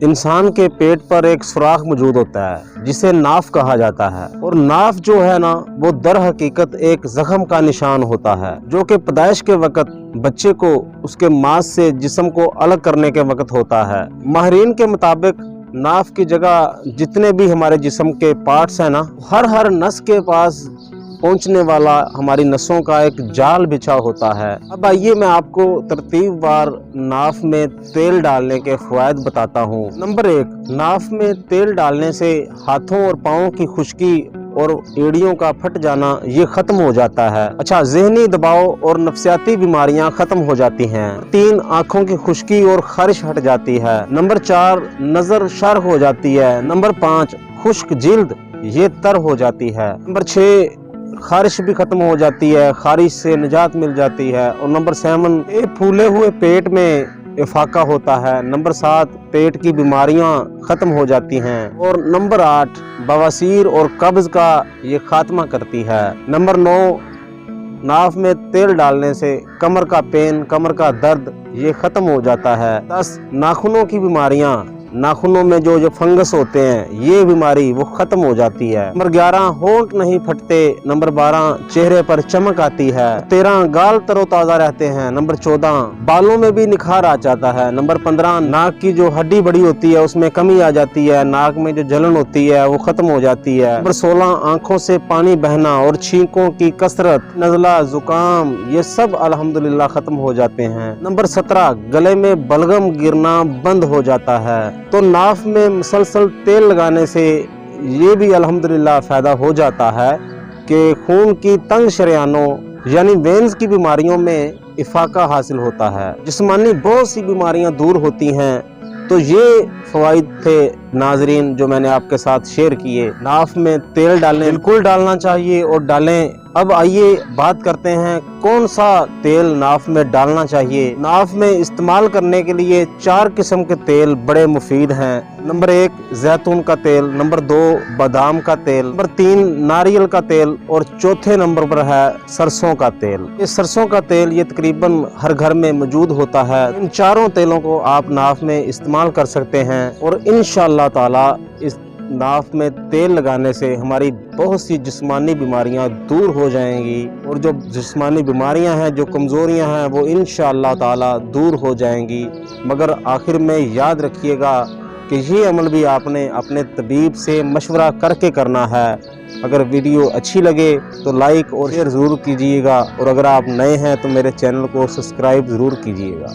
इंसान के पेट पर एक सुराख मौजूद होता है जिसे नाफ कहा जाता है। और नाफ जो है ना, वो दर हकीकत एक जख्म का निशान होता है जो कि पैदाइश के वक्त बच्चे को उसके मांस से जिस्म को अलग करने के वक्त होता है। माहिरीन के मुताबिक नाफ की जगह जितने भी हमारे जिस्म के पार्ट्स हैं ना, हर नस के पास पहुंचने वाला हमारी नसों का एक जाल बिछा होता है। अब आइए मैं आपको तरतीबवार नाफ में तेल डालने के फ़वायद बताता हूँ। नंबर 1, नाफ में तेल डालने से हाथों और पाँव की खुश्की और एड़ियों का फट जाना ये खत्म हो जाता है। अच्छा, ज़हनी दबाव और नफ्सियाती बीमारियां खत्म हो जाती हैं। 3, आँखों की खुश्की और खारिश हट जाती है। नंबर 4, नज़र शार्प हो जाती है। नंबर 5, खुश्क जिल्द ये तर हो जाती है। नंबर 6, खारिश भी खत्म हो जाती है, खारिश से निजात मिल जाती है। और नंबर 7, फूले हुए पेट में इफाका होता है। नंबर 7, पेट की बीमारियां खत्म हो जाती हैं। और नंबर 8, बवासीर और कब्ज का ये खात्मा करती है। नंबर 9, नाफ में तेल डालने से कमर का पेन, कमर का दर्द ये खत्म हो जाता है। 10, नाखूनों की बीमारियां, नाखूनों में जो फंगस होते हैं ये बीमारी वो खत्म हो जाती है। नंबर 11, होंठ नहीं फटते। नंबर 12, चेहरे पर चमक आती है। 13, गाल तरोताजा रहते हैं। नंबर 14, बालों में भी निखार आ जाता है। नंबर 15, नाक की जो हड्डी बड़ी होती है उसमें कमी आ जाती है, नाक में जो जलन होती है वो खत्म हो जाती है। नंबर 16, आंखों से पानी बहना और छींकों की कसरत, नज़ला, जुकाम ये सब अल्हम्दुलिल्लाह खत्म हो जाते हैं। नंबर 17, गले में बलगम गिरना बंद हो जाता है। तो नाफ में मुसलसल तेल लगाने से ये भी अल्हम्दुलिल्लाह फ़ायदा हो जाता है कि खून की तंग शरेयानों यानी वेन्स की बीमारियों में इफाका हासिल होता है। जिस्मानी बहुत सी बीमारियां दूर होती हैं। तो ये फ़वाइद थे नाजरीन जो मैंने आपके साथ शेयर किए। नाफ में तेल डालने बिल्कुल डालना चाहिए और डालें। अब आइए बात करते हैं कौन सा तेल नाफ में डालना चाहिए। नाफ में इस्तेमाल करने के लिए 4 किस्म के तेल बड़े मुफीद हैं। नंबर 1, जैतून का तेल। नंबर 2, बादाम का तेल। नंबर 3, नारियल का तेल। और चौथे नंबर पर है सरसों का तेल। ये सरसों का तेल ये तकरीबन हर घर में मौजूद होता है। इन चारों तेलों को आप नाफ में इस्तेमाल कर सकते हैं और इंशाअल्लाह ताला इस नाफ में तेल लगाने से हमारी बहुत सी जिस्मानी बीमारियां दूर हो जाएंगी। और जो जिस्मानी बीमारियां हैं, जो कमज़ोरियां हैं वो इंशाअल्लाह ताला दूर हो जाएंगी। मगर आखिर में याद रखिएगा कि ये अमल भी आपने अपने तबीब से मशवरा करके करना है। अगर वीडियो अच्छी लगे तो लाइक और शेयर ज़रूर कीजिएगा और अगर आप नए हैं तो मेरे चैनल को सब्सक्राइब ज़रूर कीजिएगा।